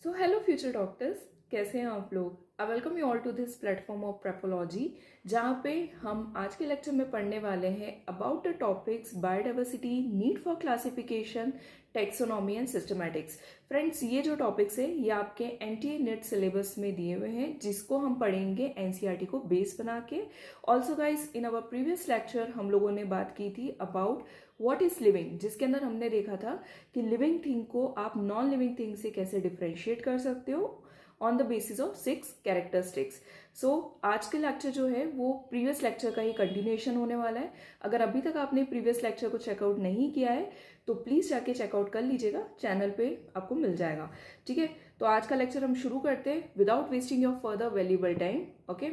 So hello future doctors, कैसे हैं आप लोग। I welcome you all to this platform of Prepology, जहाँ पे हम आज के लेक्चर में पढ़ने वाले हैं about the topics biodiversity, need for classification, taxonomy and systematics. Friends, ये जो टॉपिक्स है ये आपके एनटीए नेट सिलेबस में दिए हुए हैं, जिसको हम पढ़ेंगे एनसीईआरटी को बेस बना के। Also guys, in our previous lecture हम लोगों ने बात की थी अबाउट व्हाट इज लिविंग, जिसके अंदर हमने देखा था कि लिविंग थिंग को आप नॉन लिविंग थिंग से कैसे डिफ्रेंशिएट कर सकते हो on the basis of 6 characteristics. So आज के लेक्चर जो है वो प्रीवियस लेक्चर का ही कंटिन्यूएशन होने वाला है। अगर अभी तक आपने प्रीवियस लेक्चर को चेकआउट नहीं किया है तो प्लीज जाके चेकआउट कर लीजिएगा, चैनल पे आपको मिल जाएगा। ठीक है, तो आज का लेक्चर हम शुरू करते हैं without wasting your further valuable time. Okay,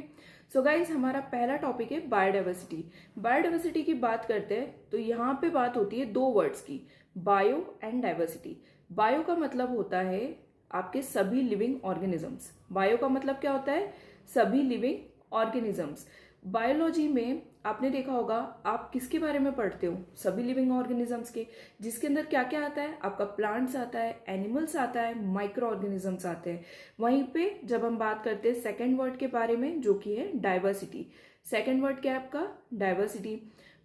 so guys, हमारा पहला टॉपिक है बायोडाइवर्सिटी। बायोडाइवर्सिटी की बात करते हैं तो यहाँ पे बात होती है दो वर्ड्स की, बायो एंड डाइवर्सिटी। बायो का मतलब होता है आपके सभी लिविंग ऑर्गेनिजम्स। बायो का मतलब क्या होता है? सभी लिविंग ऑर्गेनिजम्स। बायोलॉजी में आपने देखा होगा, आप किसके बारे में पढ़ते हो? सभी लिविंग ऑर्गेनिजम्स के, जिसके अंदर क्या क्या आता है? आपका प्लांट्स आता है, एनिमल्स आता है, माइक्रो ऑर्गेनिजम्स आते हैं। वहीं पे जब हम बात करते हैं सेकेंड वर्ड के बारे में, जो कि है डाइवर्सिटी। सेकेंड वर्ड क्या है आपका? डाइवर्सिटी।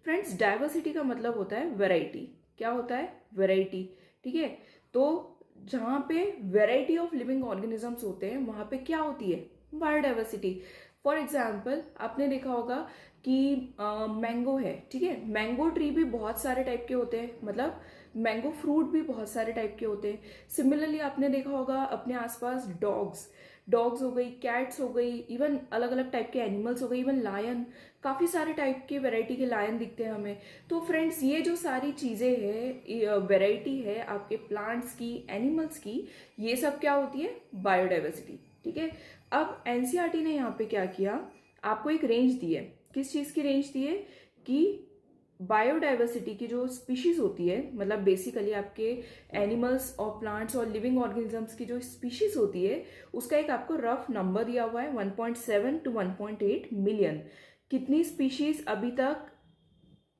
फ्रेंड्स, डाइवर्सिटी का मतलब होता है वेराइटी। क्या होता है? वेराइटी। ठीक है, तो जहां पे वेराइटी ऑफ लिविंग ऑर्गेनिजम्स होते हैं वहां पे क्या होती है? बायोडाइवर्सिटी। फॉर एग्जाम्पल, आपने देखा होगा कि मैंगो है। ठीक है, मैंगो ट्री भी बहुत सारे टाइप के होते हैं, मतलब मैंगो फ्रूट भी बहुत सारे टाइप के होते हैं। सिमिलरली आपने देखा होगा अपने आसपास डॉग्स हो गई, कैट्स हो गई, इवन अलग अलग टाइप के एनिमल्स हो गई, इवन लायन, काफी सारे टाइप के वेराइटी के लायन दिखते हैं हमें। तो फ्रेंड्स, ये जो सारी चीजें है, वेराइटी है आपके प्लांट्स की, एनिमल्स की, ये सब क्या होती है? बायोडाइवर्सिटी। ठीक है, अब एनसीईआरटी ने यहाँ पे क्या किया, आपको एक रेंज दी है। किस चीज की रेंज दी है? कि बायोडाइवर्सिटी की जो स्पीशीज होती है, मतलब बेसिकली आपके एनिमल्स और प्लांट्स और लिविंग ऑर्गेनिजम्स की जो स्पीशीज होती है, उसका एक आपको रफ नंबर दिया हुआ है, 1.7 to 1.8 मिलियन। कितनी स्पीशीज अभी तक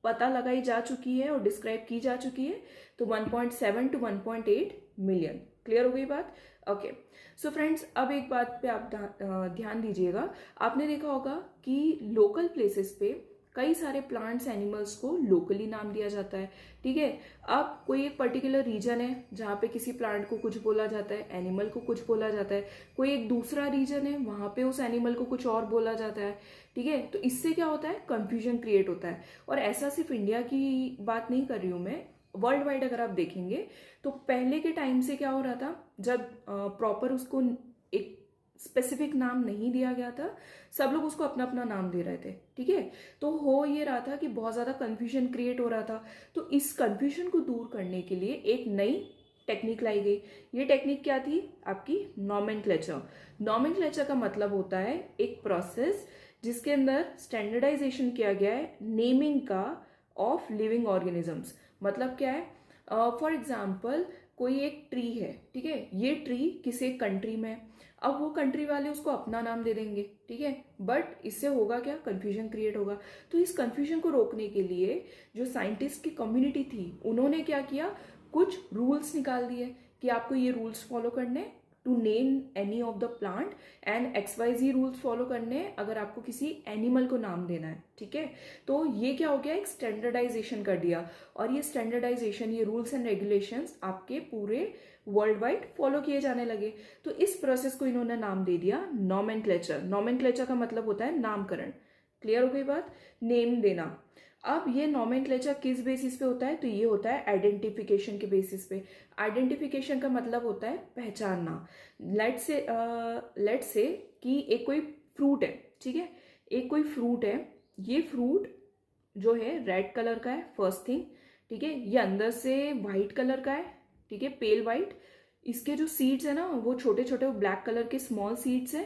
पता लगाई जा चुकी है और डिस्क्राइब की जा चुकी है? तो 1.7 to 1.8 मिलियन। क्लियर हो गई बात? ओके, सो फ्रेंड्स, अब एक बात पे आप ध्यान दीजिएगा। आपने देखा होगा कि लोकल प्लेसेस पे कई सारे प्लांट्स एनिमल्स को लोकली नाम दिया जाता है। ठीक है, अब कोई एक पर्टिकुलर रीजन है जहाँ पे किसी प्लांट को कुछ बोला जाता है, एनिमल को कुछ बोला जाता है। कोई एक दूसरा रीजन है, वहां पे उस एनिमल को कुछ और बोला जाता है। ठीक है, तो इससे क्या होता है? कंफ्यूजन क्रिएट होता है। और ऐसा सिर्फ इंडिया की बात नहीं कर रही हूं मैं, वर्ल्ड वाइड अगर आप देखेंगे तो पहले के टाइम से क्या हो रहा था, जब प्रॉपर उसको एक स्पेसिफिक नाम नहीं दिया गया था, सब लोग उसको अपना अपना नाम दे रहे थे। ठीक है, तो हो ये रहा था कि बहुत ज्यादा कंफ्यूजन क्रिएट हो रहा था। तो इस कंफ्यूजन को दूर करने के लिए एक नई टेक्निक लाई गई। ये टेक्निक क्या थी? आपकी नॉमेनक्लेचर। नॉमेनक्लेचर का मतलब होता है एक प्रोसेस जिसके अंदर स्टैंडर्डाइजेशन किया गया है नेमिंग का ऑफ लिविंग ऑर्गेनिजम्स। मतलब क्या है? फॉर एग्जाम्पल, कोई एक ट्री है। ठीक है, ये ट्री किसी कंट्री में है। अब वो कंट्री वाले उसको अपना नाम दे देंगे। ठीक है, बट इससे होगा क्या? कंफ्यूजन क्रिएट होगा। तो इस कंफ्यूजन को रोकने के लिए जो साइंटिस्ट की कम्युनिटी थी, उन्होंने क्या किया, कुछ रूल्स निकाल दिए कि आपको ये रूल्स फॉलो करने to name any of the plant, and XYZ rules follow करने अगर आपको किसी एनिमल को नाम देना है। ठीक है, तो ये क्या हो गया? एक स्टैंडर्डाइजेशन कर दिया। और ये स्टैंडर्डाइजेशन, ये रूल्स एंड रेगुलेशंस आपके पूरे वर्ल्ड वाइड फॉलो किए जाने लगे। तो इस प्रोसेस को इन्होंने नाम दे दिया नॉमेनक्लेचर। नॉमेनक्लेचर का मतलब होता है नामकरण। क्लियर हो गई बात? नेम देना। अब ये नॉमेनक्लेचर किस बेसिस पे होता है? तो ये होता है आइडेंटिफिकेशन के बेसिस पे। आइडेंटिफिकेशन का मतलब होता है पहचानना। लेट से कि एक कोई फ्रूट है। ठीक है, एक कोई फ्रूट है, ये फ्रूट जो है रेड कलर का है, फर्स्ट थिंग। ठीक है, ये अंदर से व्हाइट कलर का है। ठीक है, पेल व्हाइट। इसके जो सीड्स है ना, वो छोटे छोटे ब्लैक कलर के स्मॉल सीड्स है,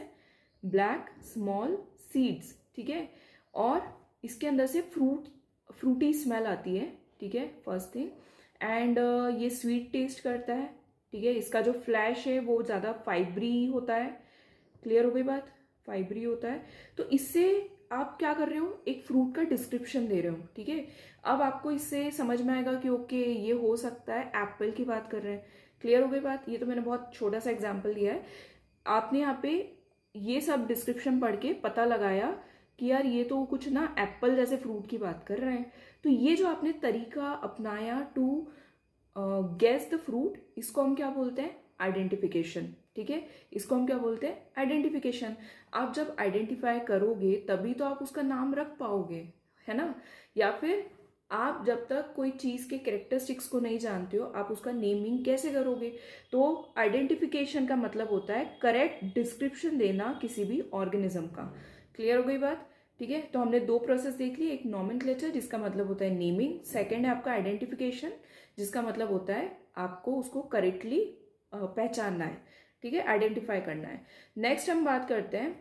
ब्लैक स्मॉल सीड्स। ठीक है, और इसके अंदर से फ्रूटी स्मेल आती है। ठीक है, फर्स्ट थिंग। एंड ये स्वीट टेस्ट करता है। ठीक है, इसका जो फ्लैश है वो ज़्यादा फाइब्री होता है। क्लियर हो गई बात? फाइब्री होता है। तो इससे आप क्या कर रहे हो? एक फ्रूट का डिस्क्रिप्शन दे रहे हो। ठीक है, अब आपको इससे समझ में आएगा कि ओके, ये हो सकता है एप्पल की बात कर रहे हैं। क्लियर हो गई बात? ये तो मैंने बहुत छोटा सा एग्जाम्पल दिया है। आपने यहाँ पे ये सब डिस्क्रिप्शन पढ़ के पता लगाया कि यार ये तो कुछ ना एप्पल जैसे फ्रूट की बात कर रहे हैं। तो ये जो आपने तरीका अपनाया टू गेस द फ्रूट, इसको हम क्या बोलते हैं? आइडेंटिफिकेशन। ठीक है, इसको हम क्या बोलते हैं? आइडेंटिफिकेशन। आप जब आइडेंटिफाई करोगे तभी तो आप उसका नाम रख पाओगे, है ना? या फिर आप जब तक कोई चीज़ के कैरेक्टरिस्टिक्स को नहीं जानते हो, आप उसका नेमिंग कैसे करोगे? तो आइडेंटिफिकेशन का मतलब होता है करेक्ट डिस्क्रिप्शन देना किसी भी ऑर्गेनिज्म का। क्लियर हो गई बात? ठीक है, तो हमने दो प्रोसेस देख ली, एक नॉमेनक्लेचर जिसका मतलब होता है नेमिंग, सेकंड है आपका आइडेंटिफिकेशन जिसका मतलब होता है आपको उसको करेक्टली पहचानना है। ठीक है, आइडेंटिफाई करना है। नेक्स्ट हम बात करते हैं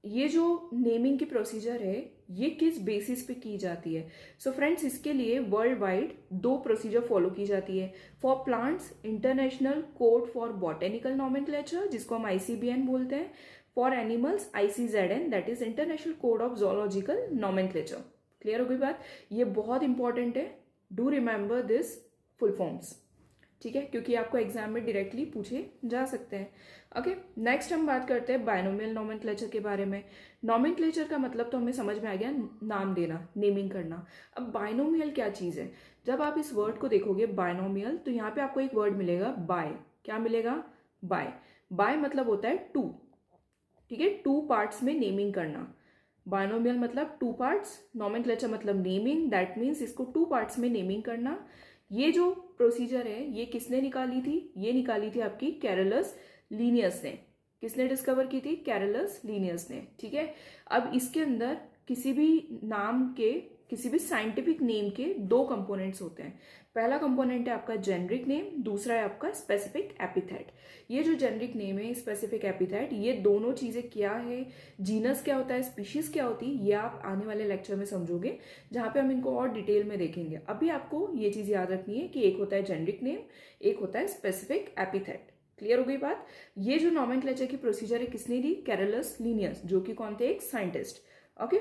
ये जो नेमिंग की प्रोसीजर है ये किस बेसिस पे की जाती है। सो फ्रेंड्स, इसके लिए वर्ल्ड वाइड दो प्रोसीजर फॉलो की जाती है। For plants, international code for botanical nomenclature जिसको हम ICBN बोलते हैं। For animals, ICZN that is international code of zoological nomenclature. Clear हो गई बात? ये बहुत इंपॉर्टेंट है, do remember this full forms. ठीक है, क्योंकि आपको एग्जाम में डायरेक्टली पूछे जा सकते हैं। ओके, नेक्स्ट हम बात करते हैं बायनोमियल नॉमेनक्लेचर के बारे में। नॉमेनक्लेचर का मतलब तो हमें समझ में आ गया, नाम देना, नेमिंग करना। अब बायनोमियल क्या चीज़ है? जब आप इस वर्ड को देखोगे बायनोमियल, तो यहाँ पे आपको एक वर्ड मिलेगा बाय। क्या मिलेगा? बाय। बाय मतलब होता है टू। ठीक है, टू पार्ट्स में नेमिंग करना। बायनोमियल मतलब टू पार्ट्स, नॉमेनक्लेचर मतलब नेमिंग, दैट मीन्स इसको टू पार्ट्स में नेमिंग करना। ये जो प्रोसीजर है ये किसने निकाली थी? ये निकाली थी आपकी कैरोलस लीनियस ने। किसने डिस्कवर की थी? कैरोलस लीनियस ने। ठीक है, अब इसके अंदर किसी भी नाम के, किसी भी साइंटिफिक नेम के दो कंपोनेंट्स होते हैं। पहला कंपोनेंट है आपका जेनरिक नेम, दूसरा है आपका स्पेसिफिक एपिथेट। ये जो जेनरिक नेम है, स्पेसिफिक एपिथेट, ये दोनों चीजें क्या है, जीनस क्या होता है, स्पीशीज क्या होती है, ये आप आने वाले लेक्चर में समझोगे जहां पे हम इनको और डिटेल में देखेंगे। अभी आपको ये चीज याद रखनी है कि एक होता है जेनरिक नेम, एक होता है स्पेसिफिक एपिथेट। क्लियर हो गई बात? ये जो नॉमेनक्लेचर की प्रोसीजर है किसने दी? कैरोलस लीनियस, जो कि कौन थे? एक साइंटिस्ट। ओके,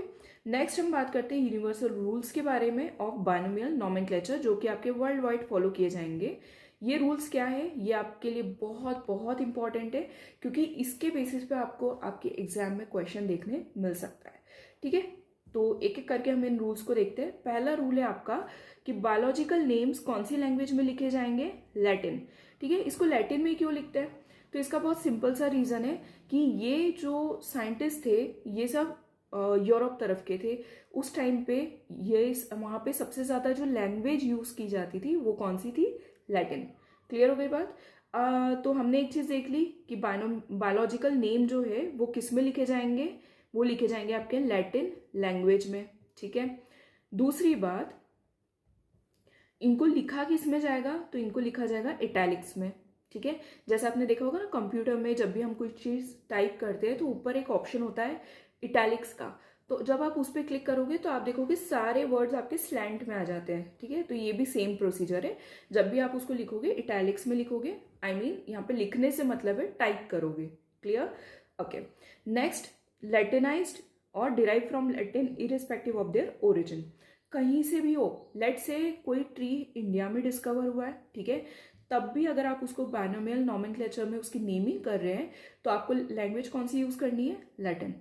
नेक्स्ट हम बात करते हैं यूनिवर्सल रूल्स के बारे में ऑफ बायनोमियल नॉमेनक्लेचर, जो कि आपके वर्ल्ड वाइड फॉलो किए जाएंगे। ये रूल्स क्या है? ये आपके लिए बहुत बहुत इंपॉर्टेंट है, क्योंकि इसके बेसिस पे आपको आपके एग्जाम में क्वेश्चन देखने मिल सकता है। ठीक है, तो एक एक करके हम इन रूल्स को देखते हैं। पहला रूल है आपका कि बायोलॉजिकल नेम्स कौन सी लैंग्वेज में लिखे जाएंगे? लैटिन। ठीक है, इसको लैटिन में क्यों लिखते हैं? तो इसका बहुत सिंपल सा रीजन है कि ये जो साइंटिस्ट थे ये सब यूरोप तरफ के थे उस टाइम पे। ये वहाँ पे सबसे ज़्यादा जो लैंग्वेज यूज़ की जाती थी वो कौन सी थी? लैटिन। क्लियर हो गई बात? तो हमने एक चीज़ देख ली कि बायोलॉजिकल नेम जो है वो किस में लिखे जाएंगे? वो लिखे जाएंगे आपके लैटिन लैंग्वेज में। ठीक है, दूसरी बात, इनको लिखा किस में जाएगा? तो इनको लिखा जाएगा इटैलिक्स में। ठीक है, जैसे आपने देखा होगा ना कंप्यूटर में जब भी हम कोई चीज़ टाइप करते हैं तो ऊपर एक ऑप्शन होता है इटैलिक्स का। तो जब आप उस पर क्लिक करोगे तो आप देखोगे सारे वर्ड्स आपके स्लैंट में आ जाते हैं। ठीक है, तो ये भी सेम प्रोसीजर है। जब भी आप उसको लिखोगे इटैलिक्स में लिखोगे, आई मीन यहाँ पे लिखने से मतलब है टाइप करोगे। क्लियर? ओके, नेक्स्ट, लैटिनाइज्ड और derive from Latin irrespective of their origin. कहीं से भी हो, लेट से कोई ट्री इंडिया में डिस्कवर हुआ है, ठीक है, तब भी अगर आप उसको बायनोमियल नॉमेनक्लेचर में उसकी नेमिंग कर रहे हैं तो आपको लैंग्वेज कौन सी यूज करनी है? लैटिन।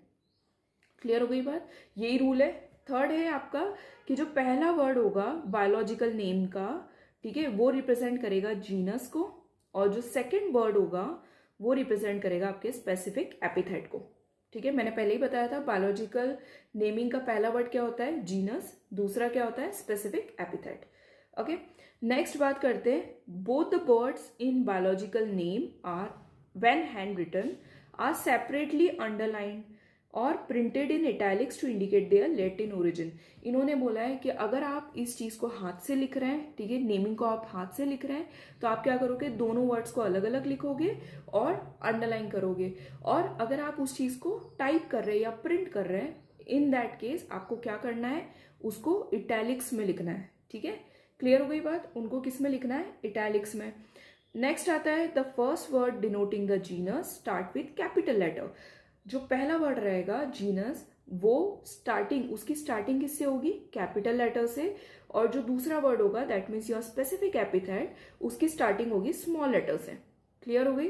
क्लियर हो गई बात? यही रूल है। थर्ड है आपका कि जो पहला वर्ड होगा बायोलॉजिकल नेम का, ठीक है, वो रिप्रेजेंट करेगा जीनस को, और जो सेकंड वर्ड होगा वो रिप्रेजेंट करेगा आपके स्पेसिफिक एपिथेट को। ठीक है, मैंने पहले ही बताया था बायोलॉजिकल नेमिंग का पहला वर्ड क्या होता है? जीनस, दूसरा क्या होता है? Specific epithet. ओके, नेक्स्ट बात करते हैं, both the words in biological name are when hand written are separately underlined और printed in italics to indicate their Latin origin. इन्होंने बोला है कि अगर आप इस चीज़ को हाथ से लिख रहे हैं, ठीक है, नेमिंग को आप हाथ से लिख रहे हैं, तो आप क्या करोगे? दोनों वर्ड्स को अलग अलग लिखोगे और अंडरलाइन करोगे। और अगर आप उस चीज़ को टाइप कर रहे हैं या प्रिंट कर रहे हैं, इन दैट केस आपको क्या करना है? उसको इटैलिक्स में लिखना है। ठीक है, क्लियर हो गई बात? उनको किस में लिखना है? इटैलिक्स में। नेक्स्ट आता है the first word denoting the genus start with capital letter. जो पहला वर्ड रहेगा जीनस, वो स्टार्टिंग, उसकी स्टार्टिंग किससे होगी? कैपिटल लेटर से, और जो दूसरा वर्ड होगा that means your specific epithet, उसकी स्टार्टिंग होगी स्मॉल लेटर से। क्लियर हो गई?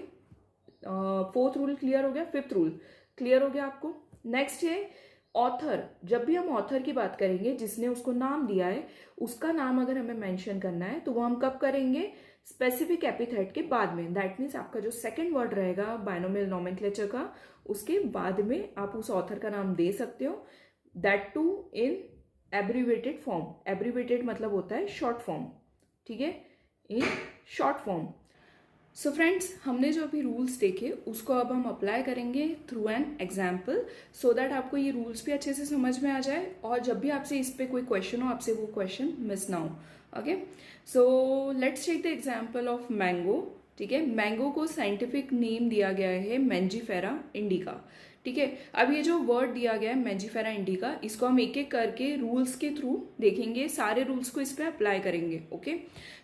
फोर्थ रूल क्लियर हो गया। फिफ्थ रूल क्लियर हो गया आपको। नेक्स्ट है ऑथर। जब भी हम ऑथर की बात करेंगे, जिसने उसको नाम दिया है, उसका नाम अगर हमें मेंशन करना है तो वो हम कब करेंगे? स्पेसिफिक एपिथेट के बाद में। दैट मीन्स आपका जो सेकंड वर्ड रहेगा बाइनोमियल नोमेनक्लेचर का, उसके बाद में आप उस ऑथर का नाम दे सकते हो, that too in abbreviated form. Abbreviated मतलब होता है शॉर्ट फॉर्म, ठीक है, in short form. So friends, हमने जो अभी रूल्स देखे उसको अब हम अप्लाई करेंगे through an example, so that आपको ये रूल्स भी अच्छे से समझ में आ जाए और जब भी आपसे इस पे कोई क्वेश्चन हो, आपसे वो क्वेश्चन मिस ना हो। Okay, so let's take the example of mango. ठीक है, मैंगो को साइंटिफिक नेम दिया गया है मैंजीफेरा इंडिका। ठीक है, अब ये जो वर्ड दिया गया है मैंजीफेरा इंडिका, इसको हम एक एक करके रूल्स के थ्रू देखेंगे, सारे रूल्स को इस पर अप्लाई करेंगे। ओके,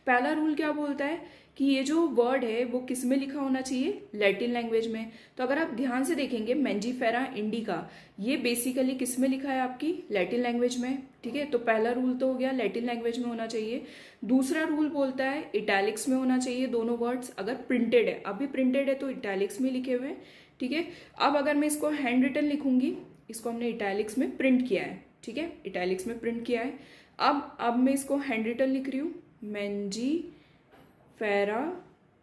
पहला रूल क्या बोलता है कि ये जो वर्ड है वो किस में लिखा होना चाहिए? लैटिन लैंग्वेज में। तो अगर आप ध्यान से देखेंगे मैंजीफेरा इंडिका, ये बेसिकली किस में लिखा है? आपकी लैटिन लैंग्वेज में। ठीक है, तो पहला रूल तो हो गया लैटिन लैंग्वेज में होना चाहिए। दूसरा रूल बोलता है इटैलिक्स में होना चाहिए दोनों वर्ड्स, अगर प्रिंटेड है। अभी प्रिंटेड है तो इटैलिक्स में लिखे हुए हैं। ठीक है, अब अगर मैं इसको हैंड रिटन लिखूंगी, इसको हमने इटैलिक्स में प्रिंट किया है। ठीक है, इटैलिक्स में प्रिंट किया है। अब मैं इसको हैंड रिटन लिख रही हूँ, मैंजीफेरा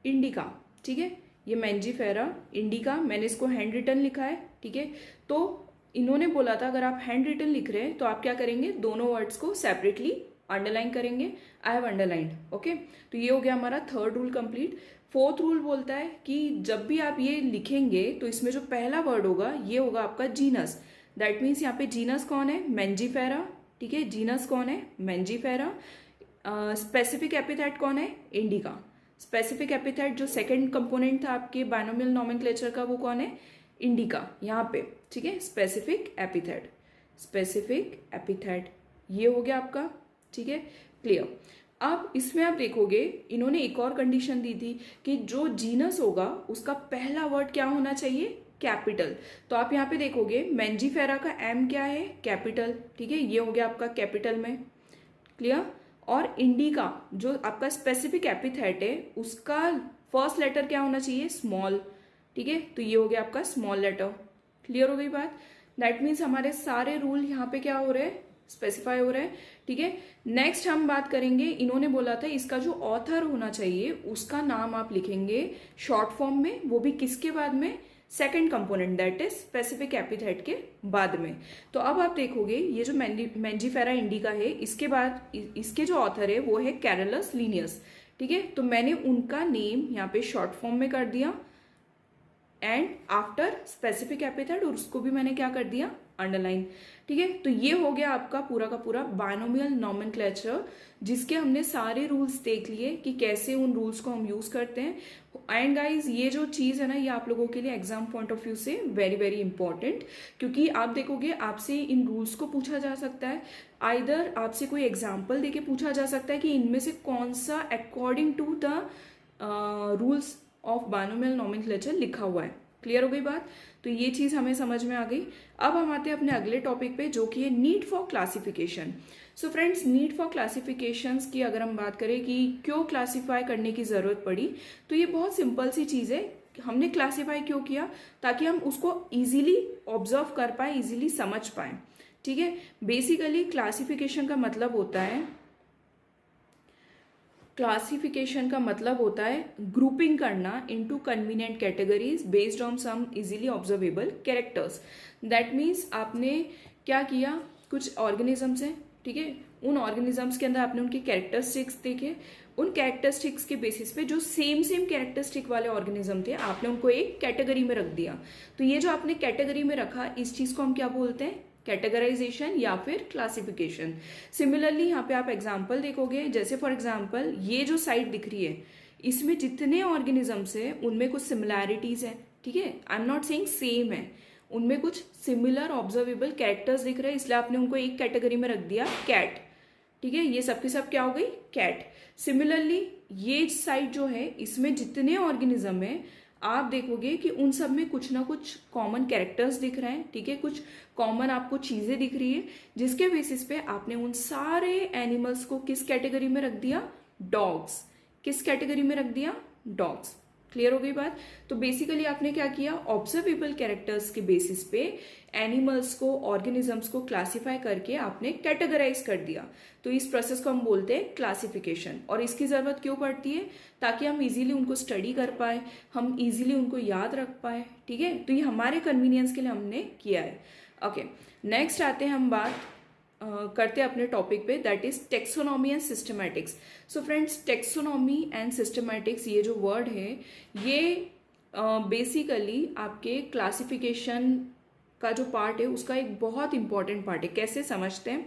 इंडिका। ठीक है, ये मैंजीफेरा इंडिका, मैंने इसको हैंड रिटन लिखा है। ठीक है, तो इन्होंने बोला था अगर आप हैंड रिटन लिख रहे हैं तो आप क्या करेंगे? दोनों वर्ड्स को सेपरेटली अंडरलाइन करेंगे। I have underlined. ओके, तो ये हो गया हमारा third rule complete. Fourth rule बोलता है कि जब भी आप ये लिखेंगे तो इसमें जो पहला वर्ड होगा ये होगा आपका जीनस। दैट मीन्स यहाँ पे जीनस कौन है? मैंजीफेरा। ठीक है, जीनस कौन है? मैंजीफेरा। स्पेसिफिक एपिथेट कौन है? इंडिका। स्पेसिफिक एपिथेट जो सेकंड कंपोनेंट था आपके बाइनोमियल नोमेनक्लेचर का, वो कौन है? इंडिका यहाँ पे। ठीक है, स्पेसिफिक एपिथेट, स्पेसिफिक एपिथेट ये हो गया आपका। ठीक है, क्लियर। अब इसमें आप देखोगे इन्होंने एक और कंडीशन दी थी कि जो जीनस होगा उसका पहला वर्ड क्या होना चाहिए? कैपिटल। तो आप यहाँ पे देखोगे मैंजीफेरा का एम क्या है? कैपिटल। ठीक है, ये हो गया आपका कैपिटल में। क्लियर। और इंडिका जो आपका स्पेसिफिक एपिथेट है, उसका फर्स्ट लेटर क्या होना चाहिए? स्मॉल। ठीक है, तो ये हो गया आपका स्मॉल लेटर। क्लियर हो गई बात? दैट मीन्स हमारे सारे रूल यहाँ पे क्या हो रहे हैं? स्पेसिफाई हो रहे हैं। ठीक है, नेक्स्ट हम बात करेंगे, इन्होंने बोला था इसका जो ऑथर होना चाहिए उसका नाम आप लिखेंगे शॉर्ट फॉर्म में, वो भी किसके बाद में? Second component, that is specific epithet के बाद में। तो अब आप देखोगे ये जो मैंजीफेरा इंडिका है, इसके बाद इसके जो ऑथर है वो है कैरोलस लिनियस। ठीक है, तो मैंने उनका नेम यहाँ पे शॉर्ट फॉर्म में कर दिया एंड आफ्टर स्पेसिफिक एपिथेट, और उसको भी मैंने क्या कर दिया? अंडरलाइन। ठीक है, तो ये हो गया आपका पूरा का पूरा बाइनोमियल नोमेनक्लेचर, जिसके हमने सारे रूल्स देख लिए कि कैसे उन रूल्स को हम यूज करते हैं। एंड गाइज, ये जो चीज है ना, ये आप लोगों के लिए एग्जाम पॉइंट ऑफ व्यू से वेरी वेरी इंपॉर्टेंट, क्योंकि आप देखोगे आपसे इन रूल्स को पूछा जा सकता है, आइदर आपसे कोई एग्जाम्पल देके पूछा जा सकता है कि इनमें से कौन सा according to the rules of binomial nomenclature लिखा हुआ है। क्लियर हो गई बात? तो ये चीज हमें समझ में आ गई। अब हम आते हैं अपने अगले टॉपिक पे, जो कि है need for classification. So friends, need for classifications की अगर हम बात करें कि क्यों क्लासिफाई करने की जरूरत पड़ी, तो ये बहुत सिंपल सी चीज है। हमने क्लासिफाई क्यों किया? ताकि हम उसको इजीली ऑब्जर्व कर पाए, इजीली समझ पाए। ठीक है, बेसिकली क्लासिफिकेशन का मतलब होता है, क्लासिफिकेशन का मतलब होता है ग्रुपिंग करना into convenient categories based on some easily observable characters. That means आपने क्या किया? कुछ ऑर्गेनिजम्स हैं, ठीक है, उन ऑर्गेनिजम्स के अंदर आपने उनके कैरेक्टरिस्टिक्स देखे, उन कैरेक्टरिस्टिक्स के बेसिस पे जो सेम कैरेक्टरिस्टिक वाले ऑर्गेनिज्म थे आपने उनको एक कैटेगरी में रख दिया। तो ये जो आपने कैटेगरी में रखा, इस चीज को हम क्या बोलते हैं? कैटेगराइजेशन या फिर क्लासिफिकेशन। सिमिलरली यहाँ पे आप एग्जाम्पल देखोगे, जैसे फॉर एग्जाम्पल ये जो साइड दिख रही है, इसमें जितने ऑर्गेनिजम्स है उनमें कुछ सिमिलैरिटीज है। ठीक है, I am not saying same है, उनमें कुछ सिमिलर ऑब्जर्वेबल कैरेक्टर्स दिख रहे हैं, इसलिए आपने उनको एक कैटेगरी में रख दिया, कैट। ठीक है, ये सबके सब क्या हो गई? कैट। सिमिलरली ये साइड जो है, इसमें जितने ऑर्गेनिज्म है आप देखोगे कि उन सब में कुछ ना कुछ कॉमन कैरेक्टर्स दिख रहे हैं, ठीक है, कुछ कॉमन आपको चीज़ें दिख रही है, जिसके बेसिस पे आपने उन सारे एनिमल्स को किस कैटेगरी में रख दिया, डॉग्स। किस कैटेगरी में रख दिया, डॉग्स। क्लियर हो गई बात। तो बेसिकली आपने क्या किया, ऑब्जर्वेबल कैरेक्टर्स के बेसिस पे एनिमल्स को, ऑर्गेनिजम्स को क्लासिफाई करके आपने कैटेगराइज कर दिया। तो इस प्रोसेस को हम बोलते हैं क्लासिफिकेशन। और इसकी ज़रूरत क्यों पड़ती है, ताकि हम इजीली उनको स्टडी कर पाए, हम इजीली उनको याद रख पाए, ठीक है। तो ये हमारे कन्वीनियंस के लिए हमने किया है। ओके, नेक्स्ट आते हैं हम बात करते हैं अपने टॉपिक पे, that is taxonomy and systematics. So friends, taxonomy and systematics ये जो वर्ड है, ये बेसिकली आपके क्लासिफिकेशन का जो पार्ट है उसका एक बहुत इंपॉर्टेंट पार्ट है। कैसे समझते हैं,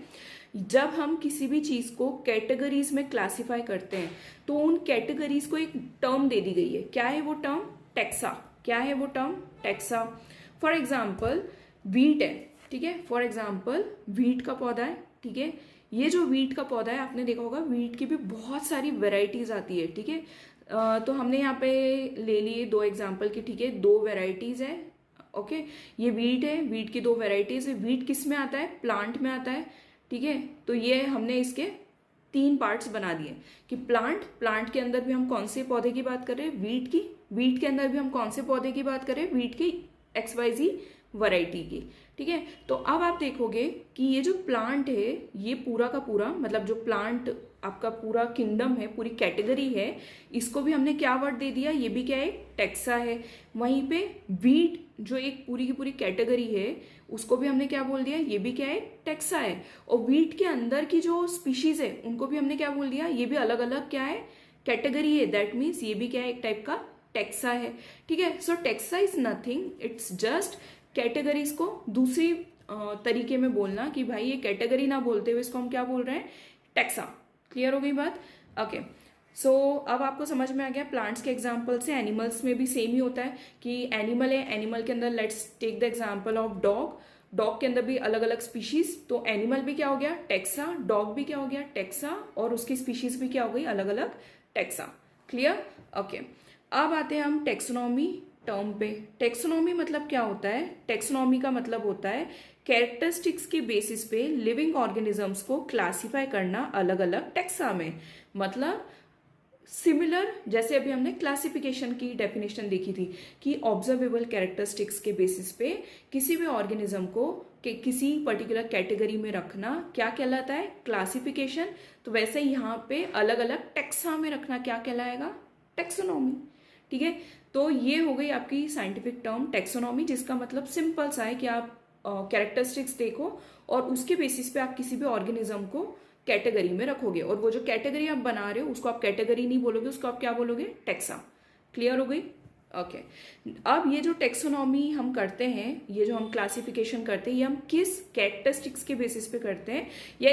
जब हम किसी भी चीज़ को कैटेगरीज में क्लासिफाई करते हैं तो उन कैटेगरीज को एक टर्म दे दी गई है। क्या है वो टर्म, टेक्सा। क्या है वो term, taxa. For example wheat है, ठीक है, फॉर एग्जाम्पल वीट का पौधा है, ठीक है। ये जो वीट का पौधा है, आपने देखा होगा वीट की भी बहुत सारी वेराइटीज आती है, ठीक है। तो हमने यहाँ पे ले लिए 2 एग्जाम्पल की, ठीक है, 2 वेराइटीज है। ओके, ये वीट है, वीट की 2 वेराइटीज है। वीट किस में आता है, प्लांट में आता है, ठीक है। तो ये हमने इसके 3 पार्ट्स बना दिए कि प्लांट के अंदर भी हम कौन से पौधे की बात कर रहे हैं, वीट की। वीट के अंदर भी हम कौन से पौधे की बात कर रहे हैं, वीट की XYZ वैरायटी की, ठीक है। तो अब आप देखोगे कि ये जो प्लांट है, ये पूरा का पूरा, मतलब जो प्लांट आपका पूरा किंगडम है, पूरी कैटेगरी है, इसको भी हमने क्या वर्ड दे दिया, ये भी क्या है, टेक्सा है। वहीं पे वीट जो एक पूरी की पूरी कैटेगरी है, उसको भी हमने क्या बोल दिया, ये भी क्या है, टेक्सा है। और वीट के अंदर की जो स्पीशीज है, उनको भी हमने क्या बोल दिया, ये भी अलग अलग क्या है, कैटेगरी है। दैट मीन्स ये भी क्या है, एक टाइप का टेक्सा है, ठीक है। So taxa is nothing, it's just categories को दूसरी तरीके में बोलना कि भाई ये कैटेगरी ना बोलते हुए इसको हम क्या बोल रहे हैं, टेक्सा। क्लियर हो गई बात। ओके, सो अब आपको समझ में आ गया प्लांट्स के एग्जाम्पल से। एनिमल्स में भी सेम ही होता है कि एनिमल है, एनिमल के अंदर let's take the example of dog. Dog के अंदर भी अलग अलग स्पीशीज, तो एनिमल भी क्या हो गया, टेक्सा, डॉग भी क्या हो गया, टेक्सा, और उसकी स्पीशीज भी क्या हो गई, अलग अलग टेक्सा। क्लियर। ओके, अब आते हैं हम टेक्सोनॉमी टर्म पे। टेक्सोनॉमी मतलब क्या होता है, टेक्सोनॉमी का मतलब होता है कैरेक्टरिस्टिक्स के बेसिस पे लिविंग ऑर्गेनिजम्स को क्लासिफाई करना अलग अलग टेक्सा में। मतलब सिमिलर, जैसे अभी हमने क्लासिफिकेशन की डेफिनेशन देखी थी कि ऑब्जर्वेबल कैरेक्टरिस्टिक्स के बेसिस पे किसी भी ऑर्गेनिज्म को किसी पर्टिकुलर कैटेगरी में रखना क्या कहलाता है, क्लासिफिकेशन। तो वैसे यहाँ पे अलग अलग टेक्सा में रखना क्या कहलाएगा, टेक्सोनॉमी, ठीक है। तो ये हो गई आपकी साइंटिफिक टर्म टेक्सोनॉमी, जिसका मतलब सिंपल सा है कि आप कैरेक्टरिस्टिक्स देखो और उसके बेसिस पे आप किसी भी ऑर्गेनिज्म को कैटेगरी में रखोगे, और वो जो कैटेगरी आप बना रहे हो उसको आप कैटेगरी नहीं बोलोगे, उसको आप क्या बोलोगे, टेक्सा। क्लियर हो गई। ओके, अब ये जो टेक्सोनॉमी हम करते हैं, ये जो हम क्लासिफिकेशन करते हैं, ये हम किस कैरेक्टरिस्टिक्स के बेसिस पे करते हैं, या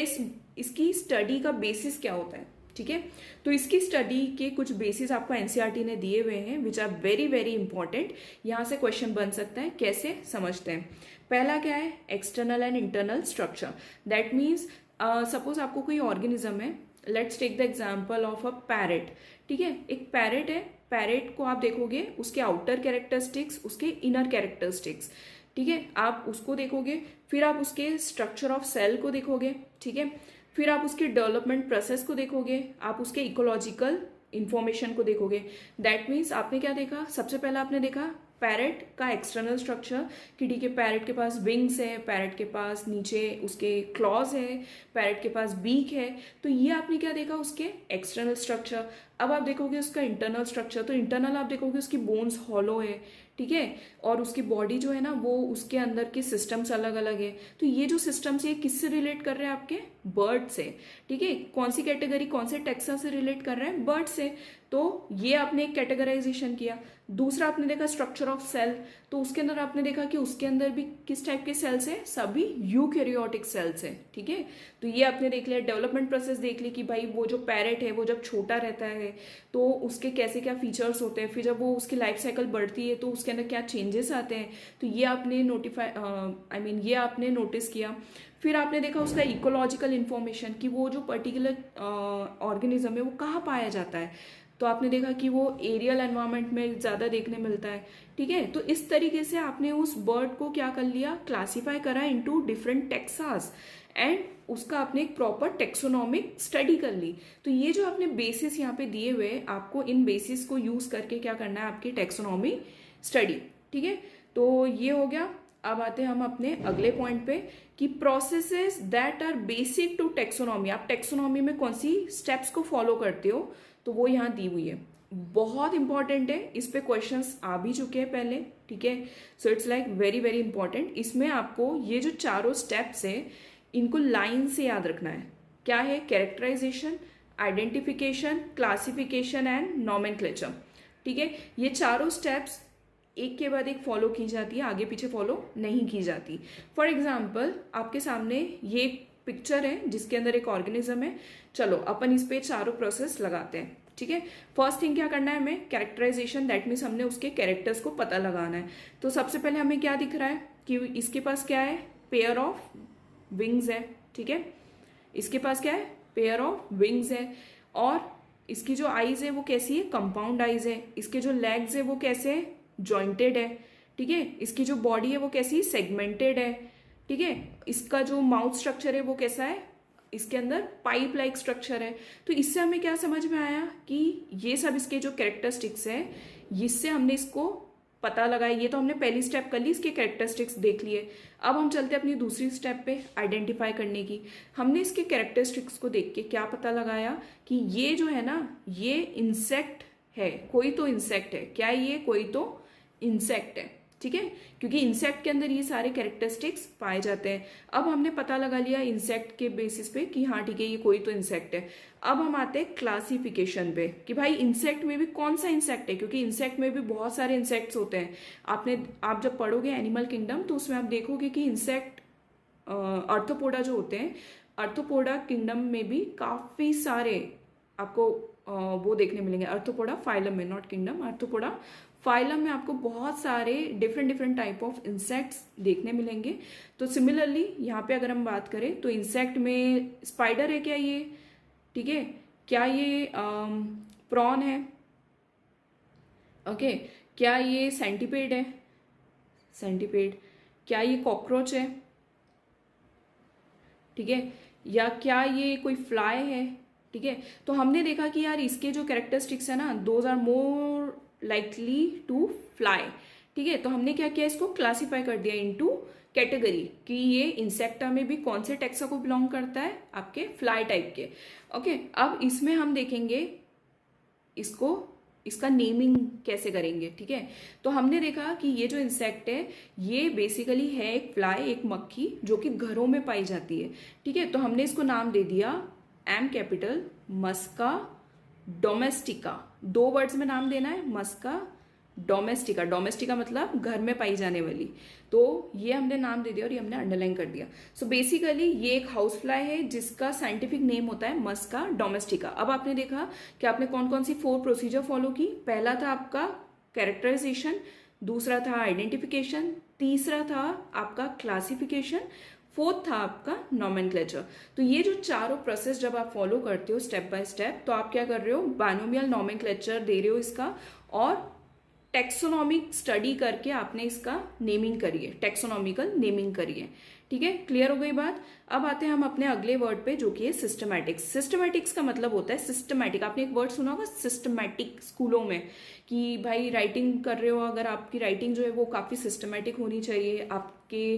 इसकी स्टडी का बेसिस क्या होता है, ठीक है। तो इसकी स्टडी के कुछ बेसिस आपको एनसीईआरटी ने दिए हुए हैं, which are very very important. यहाँ से क्वेश्चन बन सकता है, कैसे समझते हैं। पहला क्या है, external and internal structure. That means suppose आपको कोई ऑर्गेनिज्म है, let's take the example of a parrot, ठीक है। एक पैरेट है, पैरेट को आप देखोगे उसके आउटर कैरेक्टरिस्टिक्स, उसके इनर कैरेक्टरिस्टिक्स, ठीक है, आप उसको देखोगे। फिर आप उसके स्ट्रक्चर ऑफ सेल को देखोगे, ठीक है। फिर आप उसके डेवलपमेंट प्रोसेस को देखोगे, आप उसके इकोलॉजिकल इंफॉर्मेशन को देखोगे। दैट मीन्स आपने क्या देखा, सबसे पहला आपने देखा पैरेट का एक्सटर्नल स्ट्रक्चर कि ठीक है, पैरेट के पास विंग्स है, पैरेट के पास नीचे उसके क्लॉज है, पैरेट के पास बीक है। तो ये आपने क्या देखा, उसके एक्सटर्नल स्ट्रक्चर। अब आप देखोगे उसका इंटरनल स्ट्रक्चर, तो इंटरनल आप देखोगे उसकी बोन्स हॉलो है, ठीक है, और उसकी बॉडी जो है ना, वो उसके अंदर के सिस्टम्स अलग अलग है। तो ये जो सिस्टम्स है किससे रिलेट कर रहे हैं, आपके बर्ड से, ठीक है। कौन सी कैटेगरी, कौन से टेक्सा से रिलेट कर रहे हैं, बर्ड से। तो ये आपने एक कैटेगराइजेशन किया। दूसरा आपने देखा स्ट्रक्चर ऑफ सेल, तो उसके अंदर आपने देखा कि उसके अंदर भी किस टाइप के सेल्स हैं, सभी यूकैरियोटिक सेल्स हैं, ठीक है। तो ये आपने देख लिया। डेवलपमेंट प्रोसेस देख ली कि भाई वो जो पैरेट है वो जब छोटा रहता है तो उसके कैसे क्या फीचर्स होते हैं, फिर जब वो उसकी लाइफ साइकिल बढ़ती है तो उसके अंदर क्या चेंजेस आते हैं। तो ये आपने ये आपने नोटिस किया। फिर आपने देखा उसका इकोलॉजिकल इन्फॉर्मेशन कि वो जो पर्टिकुलर ऑर्गेनिज्म है वो कहाँ पाया जाता है। तो आपने देखा कि वो एरियल एनवायरनमेंट में ज़्यादा देखने मिलता है, ठीक है। तो इस तरीके से आपने उस बर्ड को क्या कर लिया, क्लासीफाई करा इनटू डिफरेंट टेक्सास एंड उसका आपने एक प्रॉपर टेक्सोनॉमिक स्टडी कर ली। तो ये जो आपने बेसिस यहाँ पे दिए हुए, आपको इन बेसिस को यूज करके क्या करना है, आपकी टेक्सोनॉमी स्टडी, ठीक है। तो ये हो गया। अब आते हैं हम अपने अगले पॉइंट पे कि processes that are basic to taxonomy. आप टेक्सोनॉमी में कौन सी स्टेप्स को फॉलो करते हो, तो वो यहाँ दी हुई है, बहुत इंपॉर्टेंट है। इस पे क्वेश्चंस आ भी चुके हैं पहले, ठीक है। So it's like very very important. इसमें आपको ये जो चारों स्टेप्स है इनको लाइन से याद रखना है। क्या है, characterization, identification, classification and nomenclature, ठीक है। ये चारों स्टेप्स एक के बाद एक फॉलो की जाती है, आगे पीछे फॉलो नहीं की जाती। फॉर एग्जाम्पल आपके सामने ये एक पिक्चर है जिसके अंदर एक ऑर्गेनिज्म है। चलो अपन इस पे चारों प्रोसेस लगाते हैं, ठीक है। फर्स्ट थिंग क्या करना है हमें, कैरेक्टराइजेशन, दैट मीन्स हमने उसके कैरेक्टर्स को पता लगाना है। तो सबसे पहले हमें क्या दिख रहा है कि इसके पास क्या है, पेयर ऑफ विंग्स है, ठीक है। इसके पास क्या है, पेयर ऑफ विंग्स है। और इसकी जो आईज है वो कैसी है, कंपाउंड आईज है। इसके जो लेग्स है वो कैसे है, जॉइंटेड है, ठीक है। इसकी जो बॉडी है वो कैसी, सेगमेंटेड है, ठीक है। इसका जो माउथ स्ट्रक्चर है वो कैसा है, इसके अंदर पाइप लाइक स्ट्रक्चर है। तो इससे हमें क्या समझ में आया कि ये सब इसके जो कैरेक्टरिस्टिक्स है, इससे हमने इसको पता लगाया। ये तो हमने पहली स्टेप कर ली, इसके कैरेक्टरिस्टिक्स देख लिए। अब हम चलते हैं अपनी दूसरी स्टेप पे, आइडेंटिफाई करने की। हमने इसके कैरेक्टरिस्टिक्स को देख के क्या पता लगाया कि ये जो है ना, ये इंसेक्ट है, कोई तो इंसेक्ट है। क्या ये, कोई तो इंसेक्ट है, ठीक है, क्योंकि इंसेक्ट के अंदर ये सारे कैरेक्टरिस्टिक्स पाए जाते हैं। अब हमने पता लगा लिया इंसेक्ट के बेसिस पे कि हाँ ठीक है ये कोई तो इंसेक्ट है। अब हम आते हैं क्लासिफिकेशन पे कि भाई इंसेक्ट में भी कौन सा इंसेक्ट है, क्योंकि इंसेक्ट में भी बहुत सारे इंसेक्ट्स होते हैं। आप जब पढ़ोगे एनिमल किंगडम तो उसमें आप देखोगे कि इंसेक्ट आर्थ्रोपोडा जो होते हैं, आर्थ्रोपोडा किंगडम में भी काफी सारे आपको वो देखने मिलेंगे। आर्थ्रोपोडा फाइलम में, नॉट किंगडम, आर्थ्रोपोडा फाइलम में आपको बहुत सारे डिफरेंट टाइप ऑफ इंसेक्ट्स देखने मिलेंगे। तो सिमिलरली यहाँ पे अगर हम बात करें तो इंसेक्ट में स्पाइडर है क्या ये, ठीक है, क्या ये प्रॉन है, ओके, क्या ये सेंटीपेड है, सेंटीपेड, क्या ये कॉकरोच है, ठीक है, या क्या ये कोई फ्लाई है, ठीक है। तो हमने देखा कि यार इसके जो कैरेक्टरिस्टिक्स है ना, those are more likely to fly, ठीक है। तो हमने क्या किया, इसको क्लासीफाई कर दिया इनटू कैटेगरी कि ये इंसेक्टा में भी कौन से टेक्सा को बिलोंग करता है, आपके फ्लाई टाइप के, ओके। अब इसमें हम देखेंगे इसका नेमिंग कैसे करेंगे, ठीक है। तो हमने देखा कि ये जो इंसेक्ट है ये बेसिकली है एक फ्लाई, एक मक्खी जो कि घरों में पाई जाती है, ठीक है। तो हमने इसको नाम दे दिया एम कैपिटल मस्का डोमेस्टिका। 2 वर्ड्स में नाम देना है, मस्का डोमेस्टिका। डोमेस्टिका मतलब घर में पाई जाने वाली। तो ये हमने नाम दे दिया और ये हमने अंडरलाइन कर दिया। सो बेसिकली ये एक हाउस फ्लाई है जिसका साइंटिफिक नेम होता है मस्का डोमेस्टिका। अब आपने देखा कि आपने कौन कौन सी 4 प्रोसीजर फॉलो की। पहला था आपका कैरेक्टराइजेशन, दूसरा था आइडेंटिफिकेशन, तीसरा था आपका क्लासिफिकेशन, फोर्थ था आपका नॉमेनक्लेचर। तो ये जो चारों प्रोसेस जब आप फॉलो करते हो स्टेप बाय स्टेप, तो आप क्या कर रहे हो, बाइनोमियल नॉमेनक्लेचर दे रहे हो इसका, और टेक्सोनॉमिक स्टडी करके आपने इसका नेमिंग करी है, टेक्सोनॉमिकल नेमिंग करी है, ठीक है। क्लियर हो गई बात। अब आते हैं हम अपने अगले वर्ड पे जो कि है सिस्टमैटिक्स। सिस्टमैटिक्स का मतलब होता है सिस्टमैटिक। आपने एक वर्ड सुना होगा सिस्टमैटिक स्कूलों में, कि भाई राइटिंग कर रहे हो, अगर आपकी राइटिंग जो है वो काफ़ी सिस्टमैटिक होनी चाहिए, आपके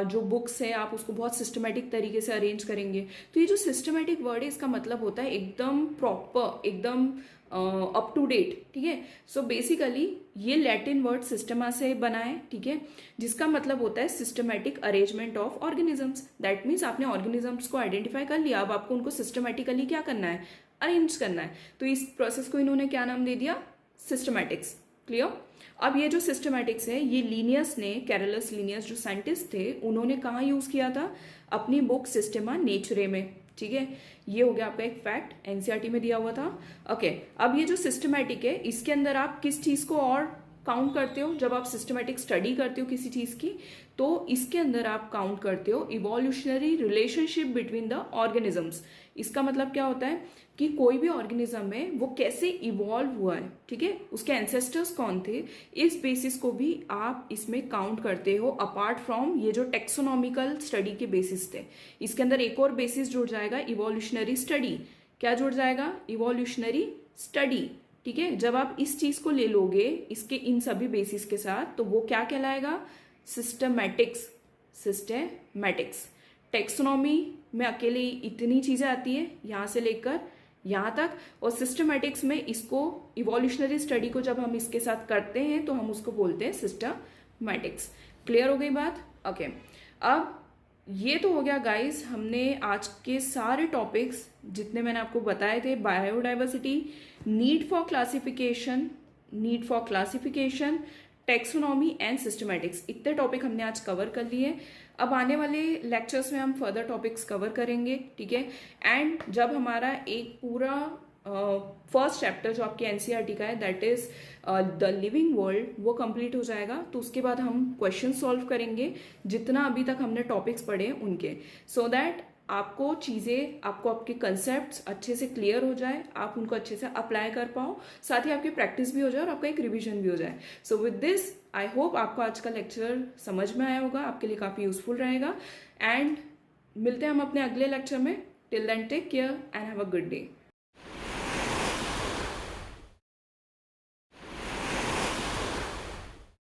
जो बुक्स है आप उसको बहुत सिस्टमैटिक तरीके से अरेंज करेंगे। तो ये जो सिस्टमैटिक वर्ड है इसका मतलब होता है एकदम प्रॉपर, एकदम अप टू डेट, ठीक है। सो बेसिकली ये लैटिन वर्ड सिस्टमा से बना है, ठीक है, जिसका मतलब होता है systematic arrangement of organisms. That means आपने ऑर्गेनिजम्स को आइडेंटिफाई कर लिया, अब आपको उनको सिस्टमैटिकली क्या करना है, अरेंज करना है। तो इस प्रोसेस को इन्होंने क्या नाम दे दिया, सिस्टमैटिक्स। क्लियर। अब ये जो सिस्टमैटिक्स है ये लीनियस ने, कैरोलस लीनियस जो साइंटिस्ट थे, उन्होंने कहाँ यूज किया था, अपनी बुक सिस्टेमा नेचुरे में, ठीक है। ये हो गया आपका एक फैक्ट, एनसीईआरटी में दिया हुआ था, ओके। अब ये जो सिस्टमैटिक है इसके अंदर आप किस चीज को और काउंट करते हो जब आप सिस्टमेटिक स्टडी करते हो किसी चीज़ की, तो इसके अंदर आप काउंट करते हो evolutionary relationship between the organisms. इसका मतलब क्या होता है कि कोई भी ऑर्गेनिज्म है वो कैसे इवॉल्व हुआ है, ठीक है, उसके एंसेस्टर्स कौन थे, इस बेसिस को भी आप इसमें काउंट करते हो अपार्ट फ्रॉम ये जो टेक्सोनॉमिकल स्टडी के बेसिस थे। इसके अंदर एक और बेसिस जुड़ जाएगा, इवोल्यूशनरी स्टडी। क्या जुड़ जाएगा? इवोल्यूशनरी स्टडी, ठीक है। जब आप इस चीज को ले लोगे इसके इन सभी बेसिस के साथ, तो वो क्या कहलाएगा? सिस्टमैटिक्स। सिस्टमैटिक्स। टेक्सोनॉमी में अकेले इतनी चीजें आती है यहां से लेकर यहाँ तक, और सिस्टमैटिक्स में इसको इवोल्यूशनरी स्टडी को जब हम इसके साथ करते हैं तो हम उसको बोलते हैं सिस्टमैटिक्स। क्लियर हो गई बात? ओके, अब ये तो हो गया गाइस, हमने आज के सारे टॉपिक्स जितने मैंने आपको बताए थे, biodiversity, need for classification, taxonomy and systematics, इतने टॉपिक हमने आज कवर कर लिए। अब आने वाले लेक्चर्स में हम फर्दर टॉपिक्स कवर करेंगे, ठीक है। एंड जब हमारा एक पूरा फर्स्ट चैप्टर जो आपके एनसीईआरटी का है, that is the living world, वो कंप्लीट हो जाएगा, तो उसके बाद हम क्वेश्चन सॉल्व करेंगे जितना अभी तक हमने टॉपिक्स पढ़े उनके, सो दैट आपको चीज़ें, आपको आपके कंसेप्ट्स अच्छे से क्लियर हो जाए, आप उनको अच्छे से अप्लाई कर पाओ, साथ ही आपकी प्रैक्टिस भी हो जाए और आपका एक रिवीजन भी हो जाए। So with this I hope आपको आज का लेक्चर समझ में आया होगा, आपके लिए काफ़ी यूजफुल रहेगा। एंड मिलते हैं हम अपने अगले लेक्चर में। Till then take care and have a good day.